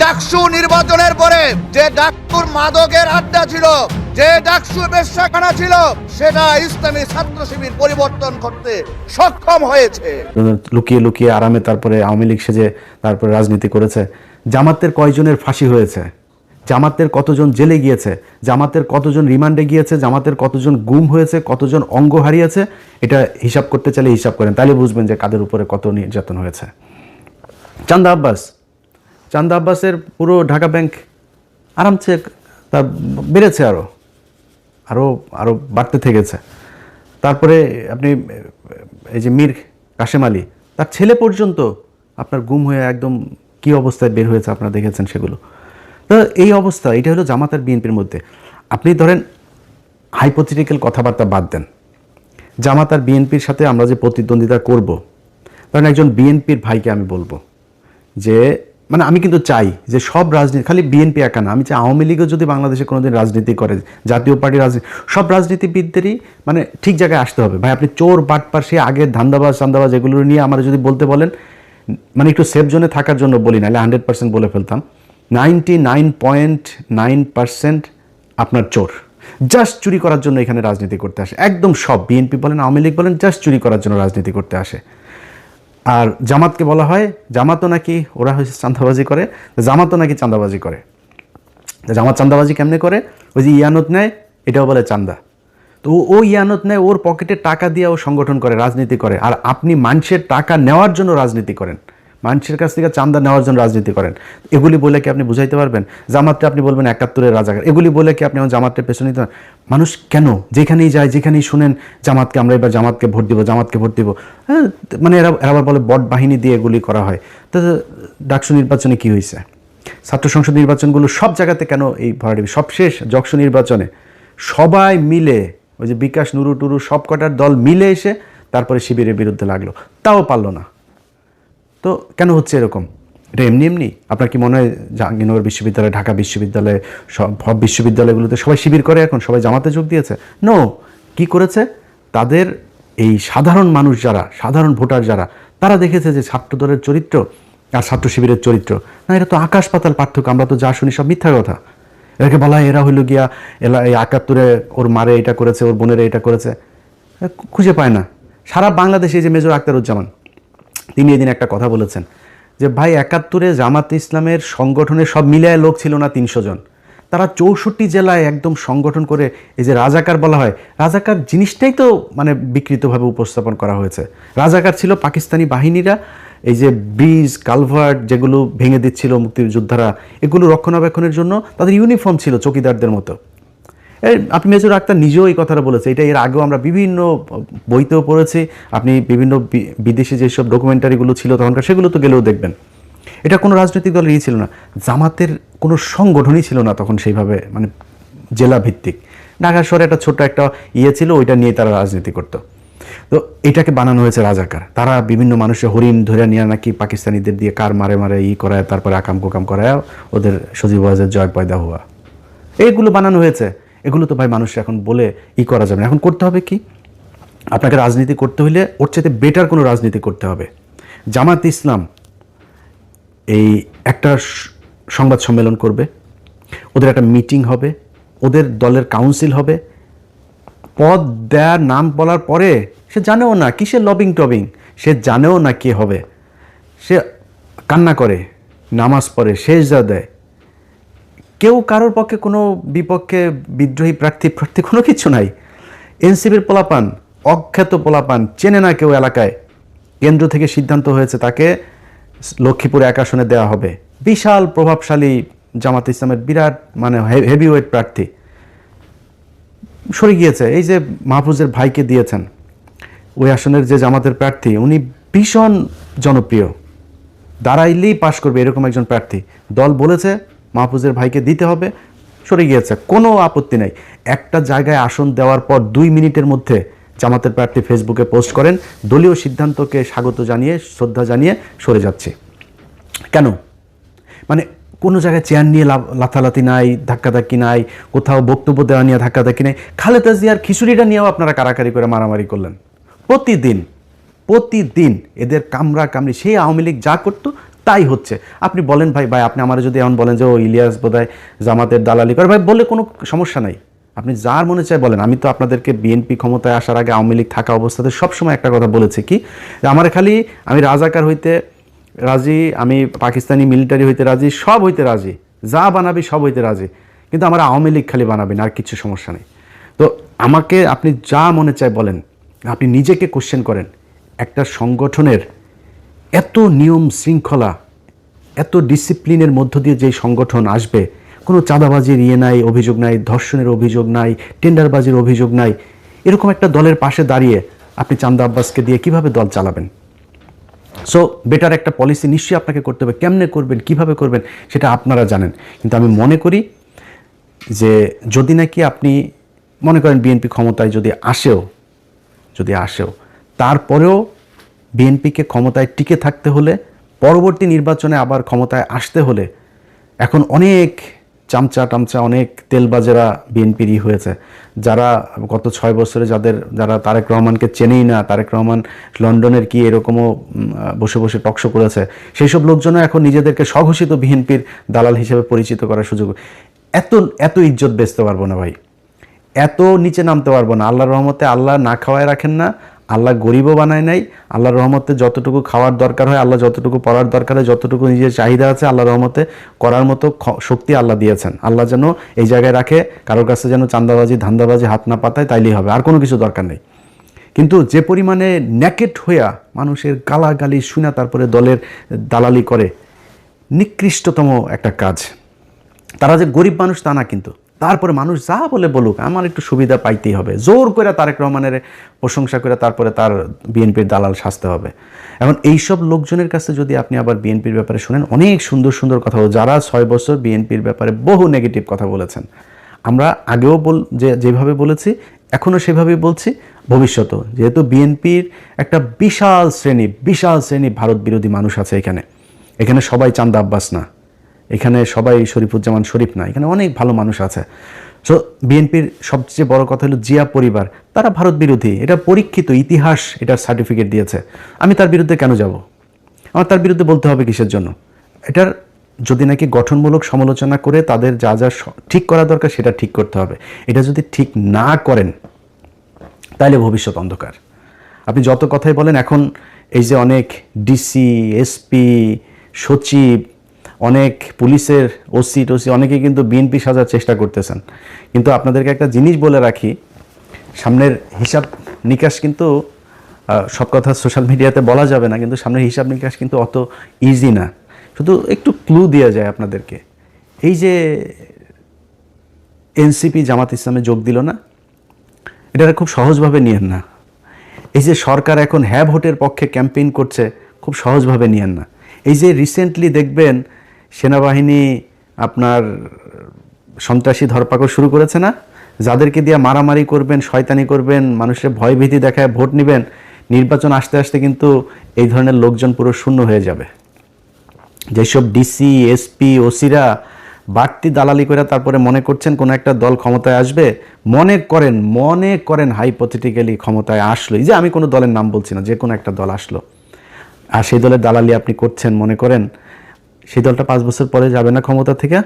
ডাকসু নির্বাচনের পরে যে ডাকসুর মাদকের আড্ডা ছিল, যে ডাকসু বেশ্যাখানা ছিল, সেটা ইসলামী ছাত্র শিবির পরিবর্তন করতে সক্ষম হয়েছে। লুকিয়ে লুকিয়ে আরামে তারপরে আওয়ামী লীগ সেজে তারপরে রাজনীতি করেছে। জামাতের কয়জনের ফাঁসি হয়েছে, জামাতের কতজন জেলে গিয়েছে, জামাতের কতজন রিমান্ডে গিয়েছে, জামাতের কতজন গুম হয়েছে, কতজন অঙ্গ হারিয়েছে, এটা হিসাব করতে চাইলে হিসাব করেন, তাহলে বুঝবেন যে কাদের উপরে কত নির্যাতন হয়েছে। চান্দা আব্বাসের পুরো ঢাকা ব্যাংক আরামসে তার বেড়েছে, আরও বাড়তে থেকেছে। তারপরে আপনি এই যে মীর কাশেম আলী, তার ছেলে পর্যন্ত আপনার গুম হয়ে একদম কী অবস্থায় বের হয়েছে আপনারা দেখেছেন সেগুলো। তো এই অবস্থা, এটা হলো জামাত আর বিএনপির মধ্যে। আপনি ধরেন হাইপোথেটিক্যাল কথাবার্তা বাদ দেন, জামাত আর বিএনপির সাথে আমরা যে প্রতিদ্বন্দ্বিতা করব, ধরেন একজন বিএনপির ভাইকে আমি বলবো যে মানে আমি কিন্তু চাই যে সব রাজনীতি, খালি বিএনপি একা না, আমি চাই আওয়ামী লীগও যদি বাংলাদেশে কোনোদিন রাজনীতি করে, জাতীয় পার্টির রাজনীতি, সব রাজনীতিবিদদেরই মানে ঠিক জায়গায় আসতে হবে। ভাই আপনি চোর বাটপার সে আগের ধান্দাবাজ এগুলো নিয়ে আমরা যদি বলতে বলেন, মানে একটু সেফ জোনে থাকার জন্য বলি, নাহলে 100% বলে ফেলতাম। 99.9% আপনার চোর, জাস্ট চুরি করার জন্য এখানে রাজনীতি করতে আসে। একদম সব, বিএনপি বলেন আওয়ামী লীগ বলেন, জাস্ট চুরি করার জন্য রাজনীতি করতে আসে। আর জামাতকে বলা হয়, জামাতও নাকি ওরা হয়েছে চাঁদাবাজি করে, জামাতও নাকি চাঁদাবাজি করে। জামাত চাঁদাবাজি কেমনে করে? ওই যে ইয়ানত নেয়, এটাও বলে চাঁদা। তো ও ইয়ানত নেয়, ওর পকেটে টাকা দিয়ে ও সংগঠন করে, রাজনীতি করে। আর আপনি মানুষের টাকা নেওয়ার জন্য রাজনীতি করেন, মানুষের কাছ থেকে চাঁদা নেওয়ার জন্য রাজনীতি করেন। এগুলি বলে কি আপনি বুঝাইতে পারবেন? জামাতটা আপনি বলবেন 71-এর রাজাকার, এগুলি বলে কি আপনি আমার জামাতটা পেছনে নিতে পারেন? মানুষ কেন যেখানেই যায়, যেখানেই শুনেন জামাতকে, আমরা এবার জামাতকে ভোট দিব, জামাতকে ভোট দিব, হ্যাঁ, মানে এরা আবার বলে বট বাহিনী দিয়ে এগুলি করা হয়। তো ডাকসু নির্বাচনে কি হয়েছে? ছাত্র সংসদ নির্বাচনগুলো সব জায়গাতে কেন এই ভরাডুবি? সবশেষ যকসু নির্বাচনে সবাই মিলে, ওই যে বিকাশ নুরু টুরু সব কটার দল মিলে এসে তারপরে শিবিরের বিরুদ্ধে লাগলো, তাও পারলো না। তো কেন হচ্ছে এরকম? এটা এমনি আপনার কি মনে হয় জাহাঙ্গীরনগর বিশ্ববিদ্যালয়, ঢাকা বিশ্ববিদ্যালয়, সব বিশ্ববিদ্যালয়গুলোতে সবাই শিবির করে, এখন সবাই জামাতে যোগ দিয়েছে? নো, কি করেছে? তাদের এই সাধারণ মানুষ যারা, সাধারণ ভোটার যারা, তারা দেখেছে যে ছাত্রদলের চরিত্র আর ছাত্র শিবিরের চরিত্র, না, এটা তো আকাশ পাতাল পার্থক্য। আমরা তো যা শুনি সব মিথ্যা কথা। এটাকে বলা হয় এরা হইল গিয়া এই 71-এ ওর মারে এটা করেছে, ওর বোনেরা এটা করেছে, খুঁজে পায় না। সারা বাংলাদেশে যে মেজর আখতারুজ্জামান, তিনি এদিন একটা কথা বলেছেন যে ভাই 71-এ জামাত ইসলামের সংগঠনে সব মিলায় লোক ছিল না 300 জন, তারা 64 জেলায় একদম সংগঠন করে, এই যে রাজাকার বলা হয়, রাজাকার জিনিসটাই তো মানে বিকৃতভাবে উপস্থাপন করা হয়েছে। রাজাকার ছিল পাকিস্তানি বাহিনীরা, এই যে ব্রিজ কালভার্ট যেগুলো ভেঙে দিচ্ছিল মুক্তিযোদ্ধারা, এগুলো রক্ষণাবেক্ষণের জন্য তাদের ইউনিফর্ম ছিল চকিদারদের মতো। আপনি মেজর আক্তার নিজেও এই কথাটা বলেছে, এটা এর আগেও আমরা বিভিন্ন বইতেও পড়েছি, আপনি বিভিন্ন বিদেশি যেসব ডকুমেন্টারিগুলো ছিল তখনকার, সেগুলো তো গেলেও দেখবেন। এটা কোনো রাজনৈতিক দলের ছিল না, জামাতের কোনো সংগঠনই ছিল না তখন সেইভাবে, মানে জেলা ভিত্তিক। ঢাকা শহরে একটা ছোট্ট একটা ছিল, ওইটা নিয়ে তারা রাজনীতি করতো। তো এটাকে বানানো হয়েছে রাজাকার। তারা বিভিন্ন মানুষের হরিণ ধরে নিয়ে নাকি পাকিস্তানিদের দিয়ে কার মারে মারে করায়, তারপরে আকাম কুকাম করায় ওদের সজীব ওয়াজের জয় পয়দা হওয়া, এইগুলো বানানো হয়েছে। এগুলো তো ভাই মানুষ এখন বলে করা যাবে না। এখন করতে হবে কি? আপনাকে রাজনীতি করতে হলে ওর চাইতে বেটার কোনো রাজনীতি করতে হবে। জামাত ইসলাম এই একটা সংবাদ সম্মেলন করবে, ওদের একটা মিটিং হবে, ওদের দলের কাউন্সিল হবে, পদ দেয়ার নাম বলার পরে সে জানেও না কিসের লবিং টবিং, সে জানেও না কে হবে, সে কান্না করে, নামাজ পড়ে, সেজদা দেয়। কেউ কারোর পক্ষে কোনো বিপক্ষে বিদ্রোহী প্রার্থী কোনো কিছু নাই। এনসিপির পোলাপান, অখ্যাত পোলাপান, চেনে না কেউ এলাকায়, কেন্দ্র থেকে সিদ্ধান্ত হয়েছে তাকে লক্ষ্মীপুরে এক আসনে দেওয়া হবে। বিশাল প্রভাবশালী জামাত ইসলামের বিরাট মানে হেভিওয়েট প্রার্থী সরে গিয়েছে। এই যে মাহফুজের ভাইকে দিয়েছেন, ওই আসনের যে জামাতের প্রার্থী, উনি ভীষণ জনপ্রিয়, দাঁড়াইলেই পাশ করবে এরকম একজন প্রার্থী। দল বলেছে মাহফুজের ভাইকে দিতে হবে, সরে গিয়েছে, কোনো আপত্তি নাই। একটা জায়গায় আসন দেওয়ার পর 2 মিনিটের মধ্যে জামাতের প্রার্থী ফেসবুকে পোস্ট করেন, দলীয় সিদ্ধান্তকে স্বাগত জানিয়ে, শ্রদ্ধা জানিয়ে সরে যাচ্ছে। কেন? মানে কোনো জায়গায় চেয়ার নিয়ে লাথালাথি নাই, ধাক্কাধাক্কি নাই, কোথাও বক্তব্য দেওয়া নিয়ে ধাক্কাধাক্কি নেই। খালেদা জিয়ার খিচুড়িটা নিয়েও আপনারা কারাকারি করে মারামারি করলেন। প্রতিদিন এদের কামড়া কামড়ি, সেই আওয়ামী লীগ যা করতো তাই হচ্ছে। আপনি বলেন ভাই আপনি আমার যদি এমন বলেন যে ও ইলিয়াস বোধহয় জামাতের দালালি করে, ভাই বললে কোনো সমস্যা নাই, আপনি যার মনে চায় বলেন। আমি তো আপনাদেরকে বিএনপি ক্ষমতায় আসার আগে আওয়ামী লীগ থাকা অবস্থাতে সবসময় একটা কথা বলেছি কি, আমার খালি আমি রাজাকার হইতে রাজি, আমি পাকিস্তানি মিলিটারি হইতে রাজি, সব হইতে রাজি, যা বানাবি সব হইতে রাজি, কিন্তু আমার আওয়ামী লীগ খালি বানাবি না, আর কিছু সমস্যা নেই। তো আমাকে আপনি যা মনে চায় বলেন, আপনি নিজেকে কোশ্চেন করেন। একটা সংগঠনের এত নিয়ম শৃঙ্খলা, এত ডিসিপ্লিনের মধ্য দিয়ে যেই সংগঠন আসবে, কোনো চাঁদাবাজির নাই, অভিযোগ নাই, ধর্ষণের অভিযোগ নাই, টেন্ডারবাজির অভিযোগ নাই, এরকম একটা দলের পাশে দাঁড়িয়ে আপনি চান্দা আব্বাসকে দিয়ে কিভাবে দল চালাবেন? সো বেটার একটা পলিসি নিশ্চয়ই আপনাকে করতে হবে। কেমনে করবেন, কিভাবে করবেন, সেটা আপনারা জানেন। কিন্তু আমি মনে করি যে যদি নাকি আপনি মনে করেন বিএনপি ক্ষমতায় যদি আসেও তারপরেও বিএনপিকে ক্ষমতায় টিকে থাকতে হলে, পরবর্তী নির্বাচনে আবার ক্ষমতায় আসতে হলে, এখন অনেক চামচা অনেক তেলবাজেরা বিএনপিরই হয়েছে, যারা গত 6 বছরে যারা তারেক রহমানকে চেনেই না, তারেক রহমান লন্ডনের কি এরকমও বসে বসে টকশো করেছে, সেই সব লোকজনও এখন নিজেদেরকে স্বঘোষিত বিএনপির দালাল হিসেবে পরিচিত করার সুযোগ। এত ইজ্জত বেচতে পারবো না ভাই, এত নিচে নামতে পারবো না। আল্লাহর রহমতে আল্লাহ না খাওয়ায় রাখেন না, আল্লাহ গরিবও বানায় নাই। আল্লাহর রহমতে যতটুকু খাওয়ার দরকার হয়, আল্লাহ যতটুকু পড়ার দরকার হয়, যতটুকু নিজের চাহিদা আছে, আল্লাহর রহমতে করার মতো শক্তি আল্লাহ দিয়েছেন। আল্লাহ যেন এই জায়গায় রাখে, কারোর কাছে যেন চান্দাবাজি ধান্দাবাজি হাত না পাতায়, তাইলেই হবে, আর কোনো কিছু দরকার নেই। কিন্তু যে পরিমাণে ন্যাকেট হইয়া মানুষের গালাগালি শুনে তারপরে দলের দালালি করে, নিকৃষ্টতম একটা কাজ। তারা যে গরিব মানুষ তা না, কিন্তু তারপরে মানুষ যা বলে বলুক, আমার একটু সুবিধা পাইতেই হবে, জোর করে তারেক রহমানের প্রশংসা করে তারপরে তার বিএনপির দালাল সাজতে হবে। এখন এইসব লোকজনের কাছে যদি আপনি আবার বিএনপির ব্যাপারে শুনেন, অনেক সুন্দর সুন্দর কথা, যারা 6 বছর বিএনপির ব্যাপারে বহু নেগেটিভ কথা বলেছেন, আমরা আগেও যেভাবে বলেছি এখনও সেভাবেই বলছি, ভবিষ্যতেও, যেহেতু বিএনপির একটা বিশাল শ্রেণী ভারত বিরোধী মানুষ আছে এখানে সবাই চান্দা আব্বাস না, এখানে সবাই শরীফুজ্জামান শরীফ না, এখানে অনেক ভালো মানুষ আছে। সো বিএনপির সবচেয়ে বড় কথা হলো জিয়া পরিবার, তারা ভারত বিরোধী, এটা পরীক্ষিত, ইতিহাস এটার সার্টিফিকেট দিয়েছে। আমি তার বিরুদ্ধে কেন যাব? আমার তার বিরুদ্ধে বলতে হবে কিসের জন্য? এটার যদি নাকি গঠনমূলক সমালোচনা করে তাদের যা ঠিক করা দরকার সেটা ঠিক করতে হবে। এটা যদি ঠিক না করেন তাহলে ভবিষ্যৎ অন্ধকার। আপনি যত কথাই বলেন, এখন এই যে অনেক ডিসি, এসপি, সচিব, অনেক পুলিশের ওসি অনেকে কিন্তু বিএনপি সাজার চেষ্টা করতেছেন। কিন্তু আপনাদেরকে একটা জিনিস বলে রাখি, সামনের হিসাব নিকাশ কিন্তু, সব কথা সোশ্যাল মিডিয়াতে বলা যাবে না, কিন্তু সামনের হিসাব নিকাশ কিন্তু অত ইজি না। শুধু একটু ক্লু দেওয়া যায় আপনাদেরকে। এই যে এনসিপি জামাত ইসলামে যোগ দিল না, এটা খুব সহজভাবে নিয়েন না। এই যে সরকার এখন হ্যাঁ ভোটের পক্ষে ক্যাম্পেইন করছে, খুব সহজভাবে নিয়েন না। এই যে রিসেন্টলি দেখবেন সেনাবাহিনী আপনার সন্ত্রাসী ধরপাকড় শুরু করেছে না, যাদেরকে দিয়ে মারামারি করবেন, শয়তানি করবেন, মানুষের ভয়ভীতি দেখায় ভোট নেবেন, নির্বাচন আসতে আসতে কিন্তু এই ধরনের লোকজন পুরো শূন্য হয়ে যাবে। যেসব ডিসি, এসপি, ওসিরা বাড়তি দালালি করে তারপরে মনে করছেন কোনো একটা দল ক্ষমতায় আসবে, মনে করেন হাইপোথেটিক্যালি ক্ষমতায় আসলো, এই যে আমি কোনো দলের নাম বলছি না, যে কোনো একটা দল আসলো, আর সেই দলের দালালি আপনি করছেন, মনে করেন সেই দলটা 5 বছর পরে যাবে না ক্ষমতা থেকে?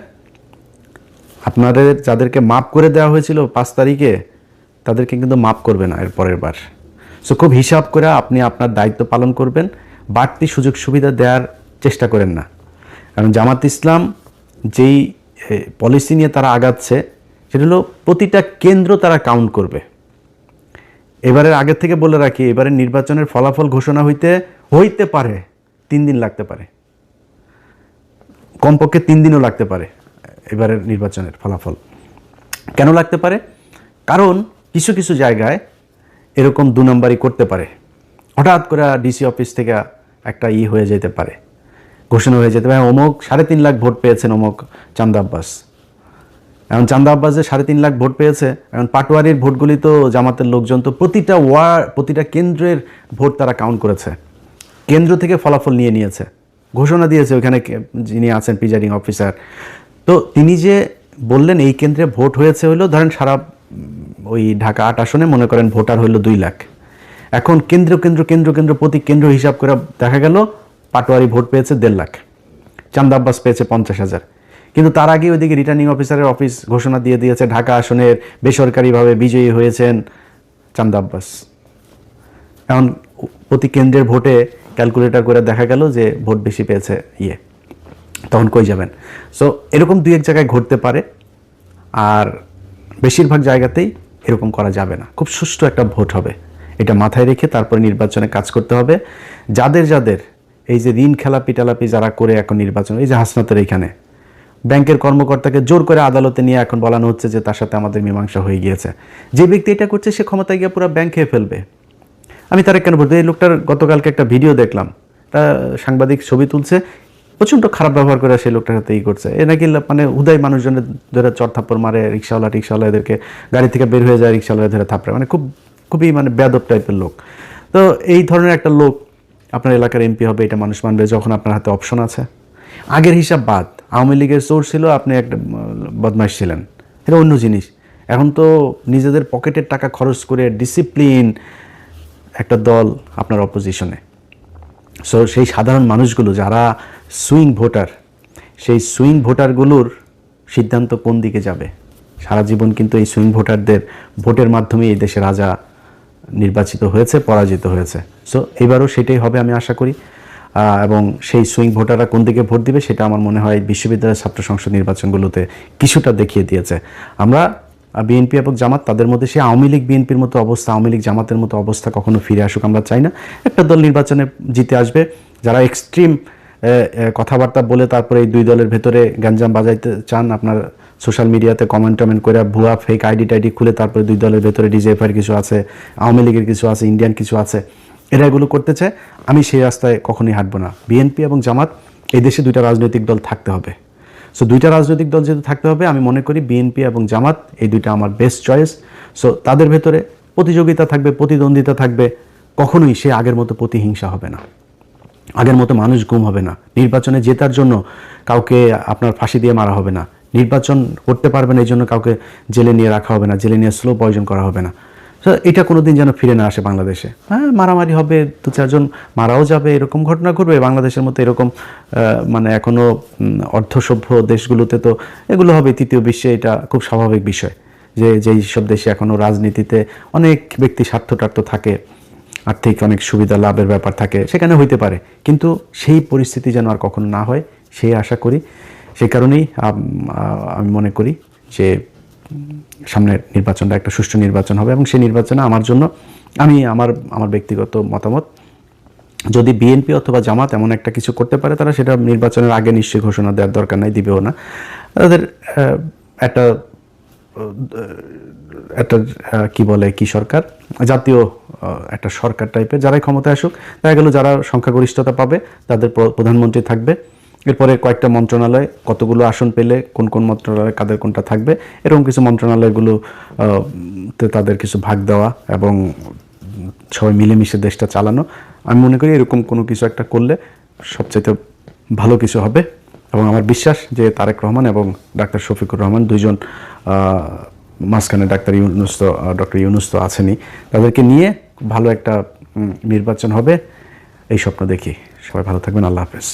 আপনাদের যাদেরকে মাপ করে দেওয়া হয়েছিল 5 তারিখে, তাদেরকে কিন্তু মাপ করবে না এর পরের বার। সো খুব হিসাব করে আপনি আপনার দায়িত্ব পালন করবেন, বাড়তি সুযোগ সুবিধা দেওয়ার চেষ্টা করেন না। কারণ জামাত ইসলাম যেই পলিসি নিয়ে তারা আগাচ্ছে, সেটা হলো প্রতিটা কেন্দ্র তারা কাউন্ট করবে। এবারের আগের থেকে বলে রাখি, এবারের নির্বাচনের ফলাফল ঘোষণা হইতে পারে 3 দিন লাগতে পারে, কমপক্ষে 3 দিনও লাগতে পারে এবারের নির্বাচনের ফলাফল। কেন লাগতে পারে? কারণ কিছু কিছু জায়গায় এরকম 2 নম্বরই করতে পারে, হঠাৎ করে ডিসি অফিস থেকে একটা হয়ে যেতে পারে, ঘোষণা হয়ে যেতে পারে, অমুক 3.5 লাখ ভোট পেয়েছেন অমুক চান্দা আব্বাস। এখন চান্দা আব্বাস যে 3.5 লাখ ভোট পেয়েছে, এখন পাটোয়ারির ভোটগুলি তো জামাতের লোকজন তো প্রতিটা কেন্দ্রের ভোট তারা কাউন্ট করেছে, কেন্দ্র থেকে ফলাফল নিয়েছে, ঘোষণা দিয়েছে ওইখানে যিনি আছেন প্রিজাইডিং অফিসার। তো তিনি যে বললেন এই কেন্দ্রে ভোট হয়েছে হলো, ধরেন সারা ওই ঢাকা 8 আসনে মনে করেন ভোটার হইল 2 লাখ। এখন কেন্দ্র প্রতি কেন্দ্র হিসাব করে দেখা গেল পাটোয়ারি ভোট পেয়েছে 1.5 লাখ। চান্দা আব্বাস পেয়েছে 50,000। কিন্তু তার আগে ওইদিকে রিটার্নিং অফিসারের অফিস ঘোষণা দিয়ে দিয়েছে ঢাকা আসনের বেসরকারিভাবে বিজয়ী হয়েছেন চান্দা আব্বাস। এখন প্রতি কেন্দ্রের ভোটে ক্যালকুলেটর করে দেখা গেল যে ভোট বেশি পেয়েছে তখন কই যাবেন? সো এরকম দুই এক জায়গায় ঘটতে পারে, আর বেশিরভাগ জায়গাতেই এরকম করা যাবে না। খুব সুষ্ঠু একটা ভোট হবে, এটা মাথায় রেখে তারপরে নির্বাচনে কাজ করতে হবে। যাদের যাদের এই যে ঋণ খেলাপি টেলাপি যারা করে এখন নির্বাচন, এই যে হাসনাতের এইখানে ব্যাংকের কর্মকর্তাকে জোর করে আদালতে নিয়ে এখন বলানো হচ্ছে যে তার সাথে আমাদের মীমাংসা হয়ে গিয়েছে। যে ব্যক্তি এটা করছে সে ক্ষমতায় গিয়ে পুরো ব্যাংক খেয়ে ফেলবে। আমি তার কেন বলতে, এই লোকটার গতকালকে একটা ভিডিও দেখলাম, তা সাংবাদিক ছবি তুলছে, প্রচণ্ড খারাপ ব্যবহার করে সেই লোকটার সাথে করছে। এ নাকি মানে উদয় মানুষজনের ধরে চড়থাপ্পড় মারে, রিক্সাওয়ালা এদেরকে গাড়ি থেকে বের হয়ে যায়, রিক্সাওয়ালা ধরে থাপড়ে, মানে খুবই মানে বেয়াদব টাইপের লোক। তো এই ধরনের একটা লোক আপনার এলাকার এমপি হবে, এটা মানুষ মানবে যখন আপনার হাতে অপশন আছে। আগের হিসাব বাদ, আওয়ামী লীগের চোর ছিল, আপনি একটা বদমাইশ ছিলেন, এটা অন্য জিনিস। এখন তো নিজেদের পকেটের টাকা খরচ করে ডিসিপ্লিন একটা দল আপনার অপোজিশনে। সো সেই সাধারণ মানুষগুলো যারা সুইং ভোটার, সেই সুইং ভোটারগুলোর সিদ্ধান্ত কোন দিকে যাবে। সারা জীবন কিন্তু এই সুইং ভোটারদের ভোটের মাধ্যমে এই দেশের রাজা নির্বাচিত হয়েছে, পরাজিত হয়েছে। সো এবারও সেটাই হবে আমি আশা করি। এবং সেই সুইং ভোটাররা কোন দিকে ভোট দিবে সেটা আমার মনে হয় বিশ্ববিদ্যালয়ের ছাত্র সংসদ নির্বাচনগুলোতে কিছুটা দেখিয়ে দিয়েছে। আমরা বিএনপি এবং জামাত, তাদের মধ্যে সেই আওয়ামী লীগ বিএনপির মতো অবস্থা, আওয়ামী লীগ জামাতের মতো অবস্থা কখনো ফিরে আসুক আমরা চাই না। একটা দল নির্বাচনে জিতে আসবে, যারা এক্সট্রিম কথাবার্তা বলে তারপরে এই দুই দলের ভেতরে গ্যাঞ্জাম বাজাইতে চান, আপনার সোশ্যাল মিডিয়াতে কমেন্ট করে ভুয়া ফেক আইডি টাইডি খুলে তারপরে দুই দলের ভেতরে ডিজেএফআইয়ের কিছু আছে, আওয়ামী লীগের কিছু আছে, ইন্ডিয়ান কিছু আছে, এরা এগুলো করতে চায়। আমি সেই রাস্তায় কখনোই হাঁটবো না। বিএনপি এবং জামাত, এই দেশে দুইটা রাজনৈতিক দল থাকতে হবে। সো দুইটা রাজনৈতিক দল যেহেতু থাকতে হবে, আমি মনে করি বিএনপি এবং জামাত এই দুইটা আমার বেস্ট চয়েস। সো তাদের ভেতরে প্রতিযোগিতা থাকবে, প্রতিদ্বন্দ্বিতা থাকবে, কখনোই সে আগের মতো প্রতিহিংসা হবে না, আগের মতো মানুষ গুম হবে না। নির্বাচনে জেতার জন্য কাউকে আপনার ফাঁসি দিয়ে মারা হবে না, নির্বাচন করতে পারবে না এই জন্য কাউকে জেলে নিয়ে রাখা হবে না, জেলে নিয়ে স্লো পয়জন করা হবে না। তো এটা কোনো দিন যেন ফিরে না আসে বাংলাদেশে। হ্যাঁ, মারামারি হবে, দু চারজন মারাও যাবে, এরকম ঘটনা ঘটবে বাংলাদেশের মতো। এরকম মানে এখনও অর্ধসভ্য দেশগুলোতে তো এগুলো হবে, তৃতীয় বিশ্বে এটা খুব স্বাভাবিক বিষয় যে যেই সব দেশে এখনও রাজনীতিতে অনেক ব্যক্তি স্বার্থটার্থ থাকে, আর্থিক অনেক সুবিধা লাভের ব্যাপার থাকে, সেখানে হইতে পারে, কিন্তু সেই পরিস্থিতি যেন আর কখনো না হয় সেই আশা করি। সেই কারণেই আমি মনে করি যে সামনের নির্বাচনটা একটা সুষ্ঠু নির্বাচন হবে, এবং সেই নির্বাচনে আমার জন্য আমার ব্যক্তিগত মতামত, যদি বিএনপি অথবা জামাত এমন একটা কিছু করতে পারে, তারা সেটা নির্বাচনের আগে নিশ্চয়ই ঘোষণা দেওয়ার দরকার নাই, দিবেও না। তাদের একটা কি সরকার, জাতীয় একটা সরকার টাইপের, যারাই ক্ষমতায় আসুক, দেখা গেল যারা সংখ্যাগরিষ্ঠতা পাবে তাদের প্রধানমন্ত্রী থাকবে। এরপরে কয়েকটা মন্ত্রণালয়, কতগুলো আসন পেলে কোন কোন মন্ত্রণালয় কাদের কোনটা থাকবে, এরকম কিছু মন্ত্রণালয়গুলো তাদের কিছু ভাগ দেওয়া এবং সবাই মিলেমিশে দেশটা চালানো। আমি মনে করি এরকম কোনো কিছু একটা করলে সবচাইতে ভালো কিছু হবে। এবং আমার বিশ্বাস যে তারেক রহমান এবং ডাক্তার শফিকুর রহমান দুইজন, মাঝখানে ডক্টর ইউনূস তো আছেনই, তাদেরকে নিয়ে ভালো একটা নির্বাচন হবে এই স্বপ্ন দেখি। সবাই ভালো থাকবেন, আল্লাহ হাফেজ।